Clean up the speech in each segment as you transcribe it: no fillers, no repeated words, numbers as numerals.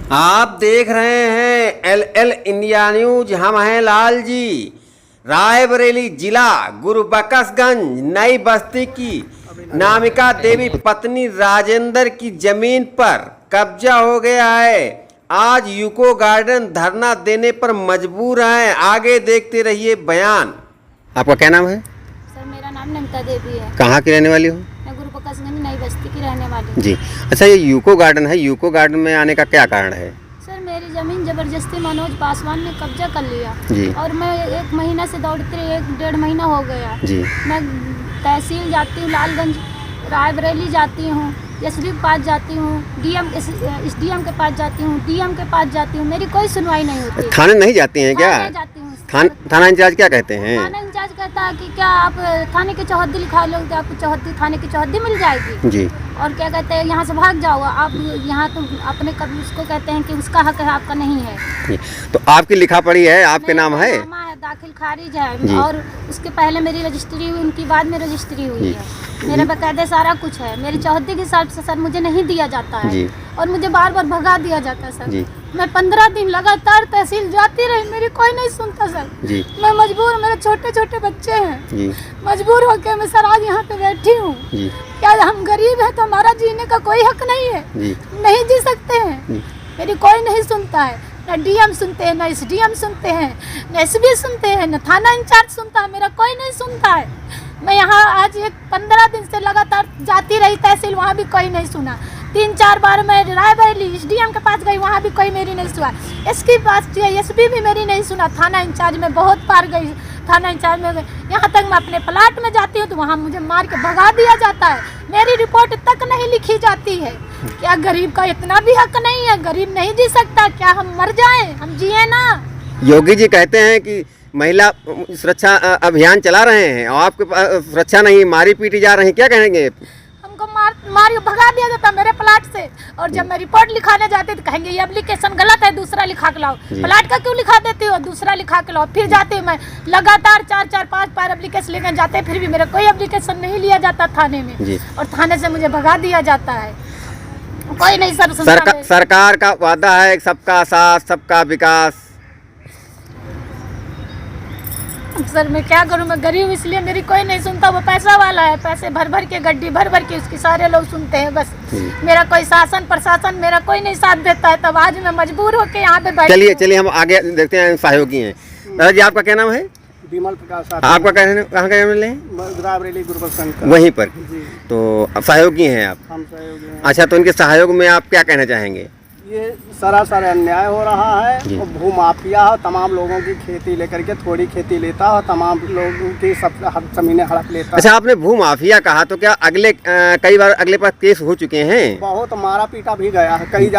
आप देख रहे हैं LL इंडिया न्यूज। हम हैं लाल जी। रायबरेली जिला गुरुबख्शगंज नई बस्ती की नामिका देवी पत्नी राजेंद्र की जमीन पर कब्जा हो गया है। आज यूको गार्डन धरना देने पर मजबूर हैं। आगे देखते रहिए बयान। आपका क्या नाम है? सर मेरा नाम नमिता देवी है। कहाँ की रहने वाली हो? मैं गुरुबख्शगंज नई बस्ती की रहने वाली हूँ। जी अच्छा, ये यूको गार्डन है, यूको गार्डन में आने का क्या कारण है? सर मेरी ज़मीन ज़बरदस्ती मनोज पासवान ने कब्जा कर लिया जी। और मैं 1 महीना से दौड़ते 1-1.5 महीना हो गया जी। मैं तहसील जाती हूँ, लालगंज रायबरेली जाती हूँ, एसडी के पास जाती हूँ, SDM के पास जाती हूँ, DM के पास जाती हूँ, मेरी कोई सुनवाई नहीं होती। थाने नहीं जाती हैं क्या? थाने जाती हूँ। थाना इंचार्ज क्या कहते हैं? थाना इंचार्ज कहता है कि क्या आप थाने की चौहद्दी लिखा लो तो आपको थाने की चौहद्दी मिल जाएगी। जी। और क्या कहते हैं यहाँ से भाग जाओ आप, यहाँ तो अपने कभी उसको कहते हैं कि उसका हक है, आपका नहीं है। तो आपकी लिखा पड़ी है, आपके नाम है? दाखिल खारिज है और उसके पहले मेरी रजिस्ट्री हुई, उनकी बाद में रजिस्ट्री हुई है। मेरे बकायदे सारा कुछ है। मेरी चौहद्दी के हिसाब से सर मुझे नहीं दिया जाता है और मुझे बार बार भगा दिया जाता है सर। मैं 15 दिन लगातार तहसील जाती रही, मेरी कोई नहीं सुनता सर। मैं मजबूर, मेरे छोटे छोटे बच्चे हैं, मजबूर होकर मैं सर आज यहाँ पे बैठी हूँ। क्या हम गरीब है तो हमारा जीने का कोई हक नहीं है? नहीं जी सकते हैं। मेरी कोई नहीं सुनता है, न DM सुनते हैं, न SDM सुनते हैं, न SB सुनते हैं, न थाना इंचार्ज सुनता है, मेरा कोई नहीं सुनता है। मैं यहाँ आज 15 दिन से लगातार जाती रही तहसील, वहाँ भी कोई नहीं सुना। 3-4 बार मैं रायबरेली SDM के पास गई, वहाँ भी कोई मेरी नहीं सुना। SB पास SB भी मेरी नहीं सुना। थाना इंचार्ज में बहुत बार गई, थाना इंचार्ज में गई, यहाँ तक मैं अपने प्लाट में जाती हूँ तो वहाँ मुझे मार के भगा दिया जाता है। मेरी रिपोर्ट तक नहीं लिखी जाती है। क्या गरीब का इतना भी हक नहीं है? गरीब नहीं जी सकता? क्या हम मर जाएं? हम जिए ना। योगी जी कहते हैं कि महिला सुरक्षा अभियान चला रहे हैं और आपके पास सुरक्षा नहीं, मारी पीटी जा रही है, क्या कहेंगे? हमको मार भगा दिया जाता मेरे प्लाट से। और जब मैं रिपोर्ट लिखाने जाती तो कहेंगे ये एप्लीकेशन गलत है, दूसरा लिखा के लाओ। प्लाट का क्यों लिखा देती हो? दूसरा लिखा के लाओ। फिर जाती हूँ मैं लगातार 4-5 एप्लीकेशन लेकर जाते, फिर भी मेरा कोई एप्लीकेशन नहीं लिया जाता थाने में और थाने से मुझे भगा दिया जाता है। कोई नहीं सर सुनता। सरकार का वादा है सबका साथ सबका विकास। सर मैं क्या करूं? मैं गरीब इसलिए मेरी कोई नहीं सुनता। वो पैसा वाला है, पैसे भर भर के गड्डी भर भर के उसके सारे लोग सुनते हैं। बस मेरा कोई शासन प्रशासन मेरा कोई नहीं साथ देता है। तब आज मैं मजबूर होकर यहाँ पे बैठी। चलिए हम आगे देखते हैं। सहयोगी हैं दादा जी, आपका क्या नाम है? विमल प्रकाश। आपका कहाँ का मिले? रायबरेली गुरुबख्शगंज वहीं पर। तो सहयोगी हैं आप? हम सहयोगी हैं। अच्छा, तो इनके सहयोग में आप क्या कहना चाहेंगे? ये सरासर अन्याय हो रहा है और भूमाफिया है। तमाम लोगों की खेती लेकर के थोड़ी खेती लेता है, तमाम लोगों की सब जमीनें हड़प लेता है। अच्छा, आपने भूमाफिया कहा तो क्या कई बार अगले पर केस हो चुके हैं? बहुत मारा पीटा भी गया है, कई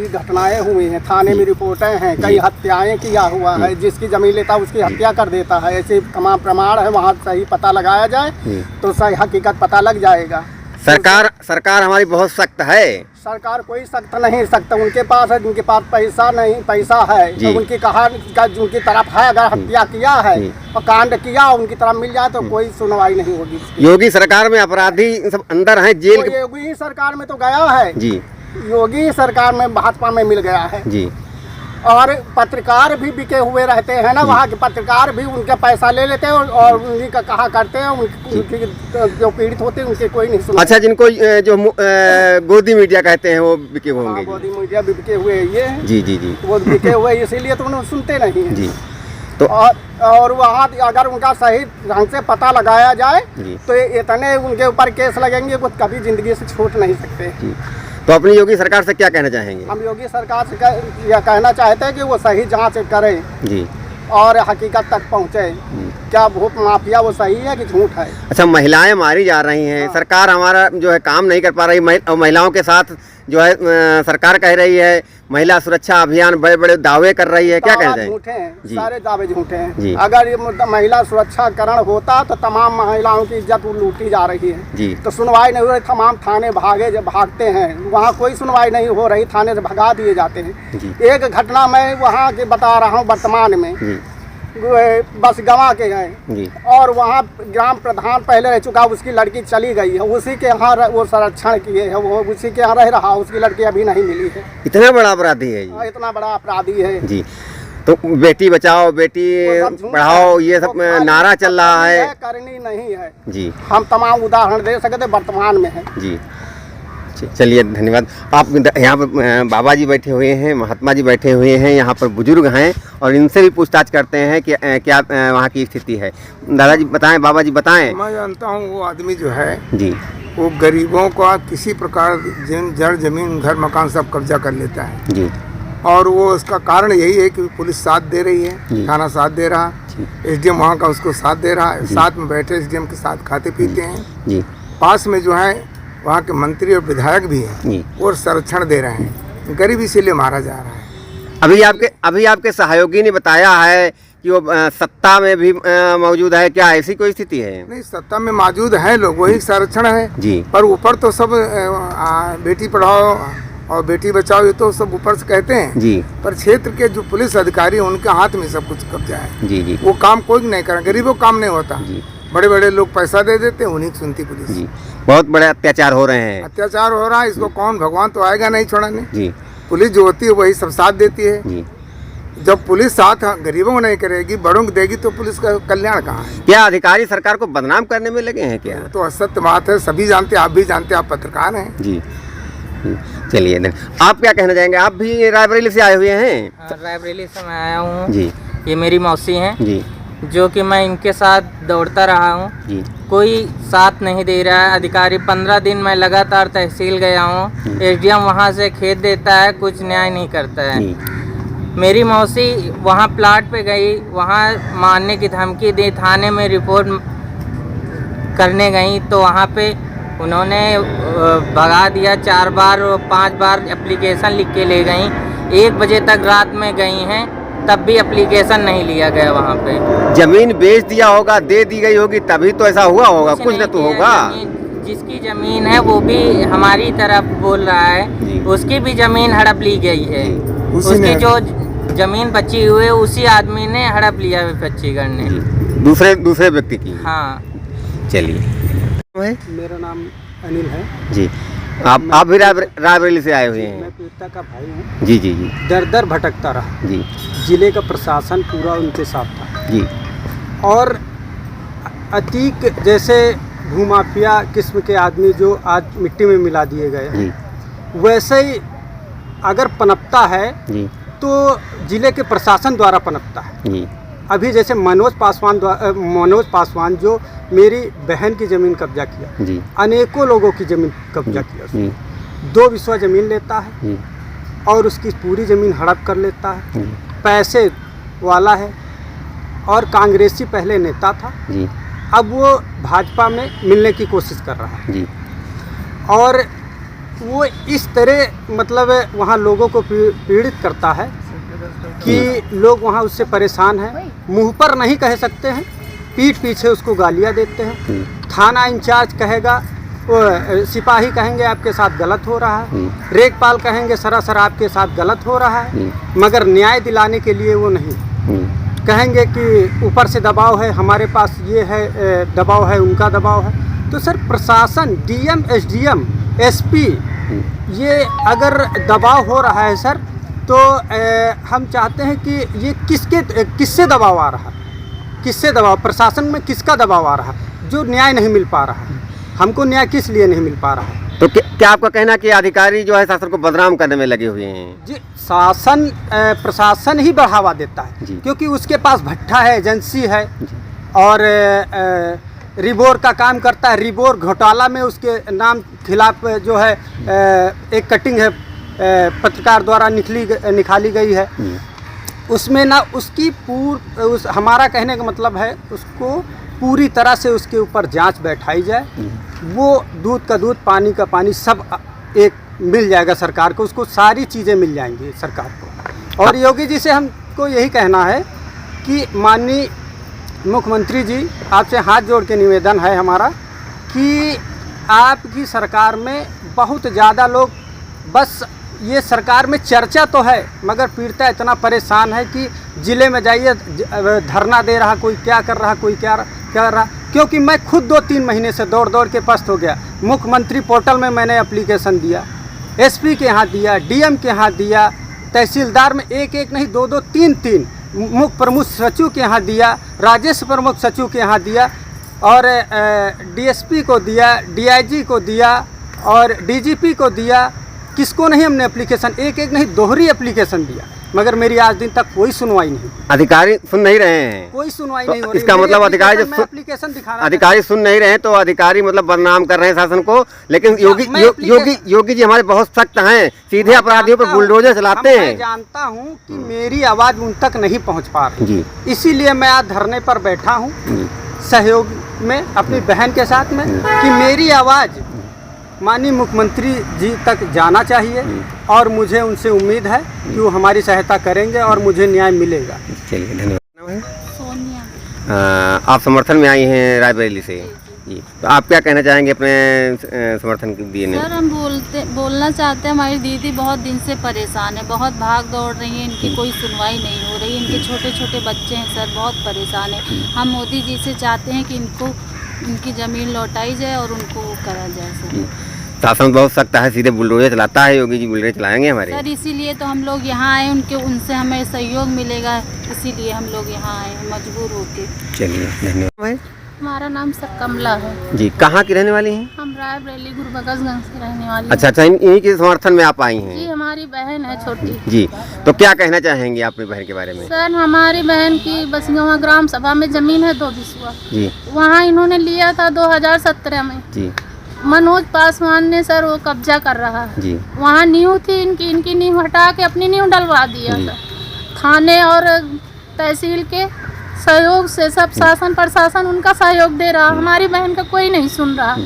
घटनाएं हुई हैं, थाने में रिपोर्टें हैं, कई हत्याएं किया हुआ है। जिसकी जमीन लेता है उसकी हत्या कर देता है। ऐसे तमाम प्रमाण है, वहाँ सही पता लगाया जाए तो सही हकीकत पता लग जाएगा। सरकार हमारी बहुत सख्त है। सरकार कोई सख्त नहीं, सख्त उनके पास है, उनके पास पैसा नहीं, पैसा है तो उनकी कहा उनकी तरफ है। अगर हत्या किया है और कांड किया उनकी तरफ मिल जाए तो कोई सुनवाई नहीं होगी। योगी सरकार में अपराधी सब अंदर हैं जेल तो योगी सरकार में तो गया है जी। योगी सरकार में भाजपा में मिल गया है जी। और पत्रकार भी बिके हुए रहते हैं ना, वहाँ के पत्रकार भी उनके पैसा ले लेते हैं और उन्हीं का कहा करते हैं। उनकी जो पीड़ित होते हैं उनके कोई नहीं सुनता। अच्छा, जिनको जो गोदी मीडिया कहते हैं वो बिके हुए होंगे। गोदी मीडिया भी बिके हुए ये जी वो बिके हुए, इसीलिए तो उन्हें सुनते नहीं हैं जी। तो और वहाँ अगर उनका सही ढंग से पता लगाया जाए तो इतने उनके ऊपर केस लगेंगे वो कभी जिंदगी से छूट नहीं सकते। तो अपनी योगी सरकार से क्या कहना चाहेंगे? हम योगी सरकार से यह कहना चाहते हैं कि वो सही जांच करें जी और हकीकत तक पहुँचे। क्या भूख माफिया वो सही है कि झूठ है? अच्छा, महिलाएं मारी जा रही हैं। सरकार हमारा जो है काम नहीं कर पा रही। महिलाओं के साथ जो है सरकार कह रही है महिला सुरक्षा अभियान, बड़े बड़े दावे कर रही है, क्या कहते हैं? झूठे हैं, सारे दावे झूठे हैं। अगर ये महिला सुरक्षाकरण होता तो तमाम महिलाओं की इज्जत लूटी जा रही है जी। तो सुनवाई नहीं हो रही, तमाम थाने भागते हैं, वहाँ कोई सुनवाई नहीं हो रही, थाने से भगा दिए जाते हैं। एक घटना मैं वहाँ के बता रहा हूँ वर्तमान में बस गंवा के गए जी और वहाँ ग्राम प्रधान पहले रह चुका, उसकी लड़की चली गई है, उसी के यहाँ वो संरक्षण किए है, वो उसी के यहाँ रह रहा, उसकी लड़की अभी नहीं मिली है। इतना बड़ा अपराधी है ये इतना बड़ा अपराधी है जी। तो बेटी बचाओ बेटी पढ़ाओ ये सब नारा चल रहा है, करनी नहीं है जी। हम तमाम उदाहरण दे सकते वर्तमान में है जी चलिए धन्यवाद। आप यहाँ पर बाबा जी बैठे हुए हैं, महात्मा जी बैठे हुए हैं, यहाँ पर बुजुर्ग हैं और इनसे भी पूछताछ करते हैं कि क्या वहाँ की स्थिति है। दादाजी बताएं, बाबा जी बताएं। मैं जानता हूँ वो आदमी जो है जी वो गरीबों का किसी प्रकार जड़ जमीन घर मकान सब कब्जा कर लेता है जी और वो उसका कारण यही है कि पुलिस साथ दे रही है, थाना साथ दे रहा, एसडीएम वहाँ का उसको साथ दे रहा है, साथ में बैठे एसडीएम के साथ खाते पीते हैं जी पास में जो है वहाँ के मंत्री और विधायक भी हैं जी। और संरक्षण दे रहे हैं। गरीब इसीलिए मारा जा रहा है। अभी आपके सहयोगी ने बताया है कि वो सत्ता में भी मौजूद है, क्या ऐसी कोई स्थिति है? नहीं, सत्ता में मौजूद है लोग, वही संरक्षण है जी। पर ऊपर तो सब बेटी पढ़ाओ और बेटी बचाओ ये तो सब ऊपर से कहते हैं जी पर क्षेत्र के जो पुलिस अधिकारी हैं उनके हाथ में सब कुछ कब्जा है जी जी वो काम कोई नहीं कर, गरीबों काम नहीं होता जी। बड़े बड़े लोग पैसा दे देते हैं, उन्हीं की सुनती पुलिस। जी बहुत बड़े अत्याचार हो रहे हैं। अत्याचार हो रहा है, इसको कौन, भगवान तो आएगा नहीं छोड़ाने। जी पुलिस जो होती है वही सब साथ देती है। जी जब पुलिस साथ गरीबों को नहीं करेगी, बड़ों को देगी तो पुलिस का कल्याण कहाँ है? क्या अधिकारी सरकार को बदनाम करने में लगे हैं क्या? तो असत्य बात है, सभी जानते हैं, आप भी जानते हैं, आप पत्रकार हैं। जी चलिए आप क्या कहना चाहेंगे? आप भी रायबरेली से आए हुए हैं? रायबरेली से मैं आया हूँ जी। ये मेरी मौसी हैं जी जो कि मैं इनके साथ दौड़ता रहा हूँ, जी कोई साथ नहीं दे रहा है अधिकारी। 15 दिन मैं लगातार तहसील गया हूँ, एसडीएम वहाँ से खेत देता है, कुछ न्याय नहीं करता है। जी मेरी मौसी वहाँ प्लाट पे गई, वहाँ मारने की धमकी दी, थाने में रिपोर्ट करने गई तो वहाँ पे उन्होंने भगा दिया। 4 बार 5 बार एप्लीकेशन लिख के ले गई, 1 बजे तक रात में गई हैं तब भी एप्लीकेशन नहीं लिया गया। वहाँ पे जमीन बेच दिया होगा, दे दी गई होगी तभी तो ऐसा हुआ होगा, कुछ न तो होगा। जिसकी जमीन है वो भी हमारी तरफ बोल रहा है, उसकी भी जमीन हड़प ली गई है। उसकी जो जमीन बची हुई है उसी आदमी ने हड़प लिया है फच्चीगढ़ ने, दूसरे व्यक्ति की। हाँ चलिए मेरा नाम अनिल है जी। आप भी रायबरेली से आए हुए हैं? मैं पीड़िता का भाई हूँ। जी जी जी दर दर भटकता रहा जी। जिले का प्रशासन पूरा उनके साथ था जी और अतीक जैसे भूमाफिया किस्म के आदमी जो आज मिट्टी में मिला दिए गए जी वैसे ही अगर पनपता है जी तो जिले के प्रशासन द्वारा पनपता है। जी अभी जैसे मनोज पासवान जो मेरी बहन की ज़मीन कब्जा किया, जी अनेकों लोगों की ज़मीन कब्जा किया उसने। जी 2 बिस्वा ज़मीन लेता है जी और उसकी पूरी ज़मीन हड़प कर लेता है। जी पैसे वाला है और कांग्रेसी पहले नेता था, जी अब वो भाजपा में मिलने की कोशिश कर रहा है जी। और वो इस तरह मतलब वहाँ लोगों को पीड़ित करता है कि लोग वहाँ उससे परेशान हैं। मुंह पर नहीं कह सकते हैं, पीठ पीछे उसको गालियाँ देते हैं। थाना इंचार्ज कहेगा, वो सिपाही कहेंगे आपके साथ गलत हो रहा है, रेखपाल कहेंगे सरासर आपके साथ गलत हो रहा है, मगर न्याय दिलाने के लिए वो नहीं कहेंगे कि ऊपर से दबाव है, हमारे पास ये है दबाव है, उनका दबाव है। तो सर प्रशासन, डीएम, एसडीएम, एसपी, ये अगर दबाव हो रहा है सर तो हम चाहते हैं कि ये किससे दबाव आ रहा है, किससे दबाव, प्रशासन में किसका दबाव आ रहा है जो न्याय नहीं मिल पा रहा है। हमको न्याय किस लिए नहीं मिल पा रहा है? तो क्या आपका कहना कि अधिकारी जो है शासन को बदनाम करने में लगे हुए हैं? जी प्रशासन ही बढ़ावा देता है क्योंकि उसके पास भट्ठा है, एजेंसी है और रिबोर का काम करता है। रिबोर घोटाला में उसके नाम खिलाफ जो है एक कटिंग है पत्रकार द्वारा निकाली गई है, उसमें ना उसकी हमारा कहने का मतलब है उसको पूरी तरह से उसके ऊपर जांच बैठाई जाए, वो दूध का दूध, पानी का पानी सब एक मिल जाएगा सरकार को, उसको सारी चीज़ें मिल जाएंगी सरकार को। और योगी जी से हमको यही कहना है कि माननीय मुख्यमंत्री जी, आपसे हाथ जोड़ के निवेदन है हमारा कि आपकी सरकार में बहुत ज़्यादा लोग बस ये सरकार में चर्चा तो है, मगर पीड़िता इतना परेशान है कि ज़िले में जाइए धरना दे रहा, कोई क्या कर रहा, कोई क्या कर रहा। क्योंकि मैं खुद 2-3 महीने से दौड़ दौड़ के पस्त हो गया। मुख्यमंत्री पोर्टल में मैंने एप्लीकेशन दिया, एसपी के यहाँ दिया, डीएम के यहाँ दिया, तहसीलदार में एक नहीं 2-2, 3-3, मुख्य प्रमुख सचिव के यहाँ दिया, राजस्व प्रमुख सचिव के यहाँ दिया, और डीएसपी को दिया, डीआईजी को दिया और डीजीपी को दिया। किसको नहीं हमने एप्लीकेशन, एक नहीं दोहरी एप्लीकेशन दिया, मगर मेरी आज दिन तक कोई सुनवाई नहीं। अधिकारी सुन नहीं रहे हैं, कोई सुनवाई तो नहीं हो रही। इसका मतलब अधिकारी जो एप्लीकेशन दिखा अधिकारी सुन नहीं रहे हैं, तो अधिकारी मतलब बदनाम कर रहे हैं शासन को। लेकिन योगी जी हमारे बहुत सख्त हैं, सीधे अपराधियों पर बुलडोजर चलाते हैं। मैं जानता हूँ कि मेरी आवाज़ उन तक नहीं पहुँच पा रही जी, इसीलिए मैं आज धरने पर बैठा हूँ सहयोग में अपनी बहन के साथ में, कि मेरी आवाज़ माननीय मुख्यमंत्री जी तक जाना चाहिए, और मुझे उनसे उम्मीद है कि वो हमारी सहायता करेंगे और मुझे न्याय मिलेगा। चलिए धन्यवाद। सोनिया। आप समर्थन में आई हैं रायबरेली से जी, तो आप क्या कहना चाहेंगे अपने समर्थन के दिए? सर हम बोलना चाहते हैं, हमारी दीदी बहुत दिन से परेशान है, बहुत भाग दौड़ रही है, इनकी कोई सुनवाई नहीं हो रही, इनके छोटे छोटे बच्चे हैं सर, बहुत परेशान है। हम मोदी जी से चाहते हैं कि इनको इनकी ज़मीन लौटाई जाए और उनको वो करा जाए सर। शासन बहुत सख्त है, सीधे बुलडोजर चलाता है, योगी जी बुलडोजर चलाएंगे हमारे सर। इसीलिए तो हम लोग यहाँ आए, उनसे हमें सहयोग मिलेगा, इसीलिए हम लोग यहाँ आए हैं मजबूर होके। चलिए धन्यवाद। हमारा नाम सर कमला है जी, कहाँ की रहने वाली हैं? हम रायबरेली गुरुबकसगंज से रहने वाली हैं। अच्छा, इन्हीं के समर्थन में आप आई जी, हैं? हमारी बहन है छोटी जी, तो क्या कहना चाहेंगे अपनी बहन के बारे में? सर हमारी बहन की बसियावा ग्राम सभा में ज़मीन है 2 बिस्वा जी, वहाँ इन्होंने लिया था 2017 में। जी, मनोज पासवान ने सर वो कब्जा कर रहा है जी, वहाँ नींव थी इनकी नींव हटा के अपनी नींव डलवा दिया सर। थाने और तहसील के सहयोग से सब शासन प्रशासन उनका सहयोग दे रहा, हमारी बहन का कोई नहीं सुन रहा।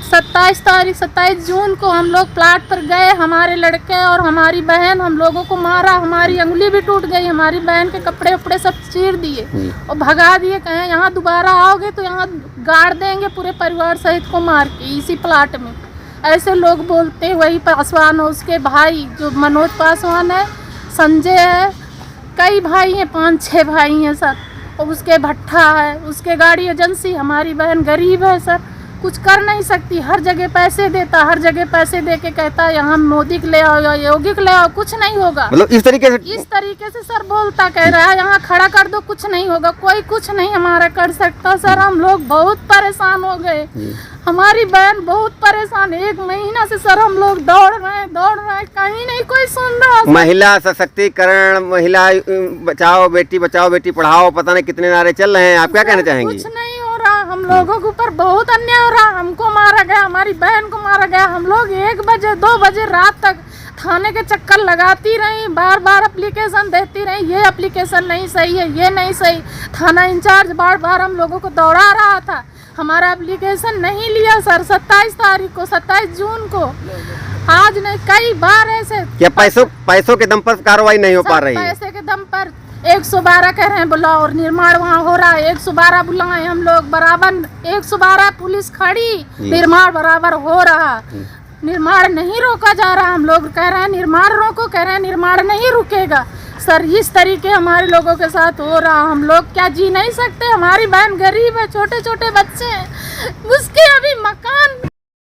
27 जून को हम लोग प्लाट पर गए, हमारे लड़के और हमारी बहन हम लोगों को मारा, हमारी अंगुली भी टूट गई, हमारी बहन के कपड़े उपड़े सब चीर दिए और भगा दिए। कहें यहाँ दोबारा आओगे तो यहाँ गाड़ देंगे पूरे परिवार सहित को मार के इसी प्लाट में। ऐसे लोग बोलते हैं। वही पासवान हो, उसके भाई जो मनोज पासवान है, संजय है, कई भाई हैं, 5-6 भाई हैं सर, और उसके भट्ठा है, उसके गाड़ी एजेंसी। हमारी बहन गरीब है सर, कुछ कर नहीं सकती, हर जगह पैसे देता, हर जगह पैसे दे के कहता है यहाँ मोदी के ले आओ या योगी के ले आओ, कुछ नहीं होगा। मतलब इस तरीके से सर बोलता, कह रहा है यहाँ खड़ा कर दो, कुछ नहीं होगा, कोई कुछ नहीं हमारा कर सकता सर। हम लोग बहुत परेशान हो गए, हमारी बहन बहुत परेशान, 1 महीना से सर हम लोग दौड़ रहे हैं, कहीं नहीं कोई सुन रहा। महिला सशक्तिकरण, महिला बचाओ बेटी पढ़ाओ, पता नहीं कितने नारे चल रहे हैं, आप क्या कहना चाहेंगी? कुछ नहीं हो रहा, हम लोगों के ऊपर बहुत अन्याय हो रहा, हमको मारा गया, हमारी बहन को मारा गया। हम लोग 1 बजे 2 बजे रात तक थाने के चक्कर लगाती रही, बार एप्लीकेशन देती रही, ये एप्लीकेशन नहीं सही है, ये नहीं सही। थाना इंचार्ज बार हम लोगों को दौड़ा रहा था, हमारा एप्लीकेशन नहीं लिया सर। 27 जून को, आज नहीं, कई बार ऐसे। क्या पैसों के दम पर कार्रवाई नहीं हो पा रही है? पैसे के दम पर 112 कह रहे हैं बुलाओ, और निर्माण वहाँ हो रहा है, 112 बुलाए हम लोग, बराबर 112 पुलिस खड़ी, निर्माण बराबर हो रहा, निर्माण नहीं रोका जा रहा। हम लोग कह रहे हैं निर्माण रोको, कह रहे हैं निर्माण नहीं रुकेगा सर। इस तरीके हमारे लोगों के साथ हो रहा, हम लोग क्या जी नहीं सकते। हमारी बहन गरीब है, छोटे छोटे बच्चे हैं, उसके अभी मकान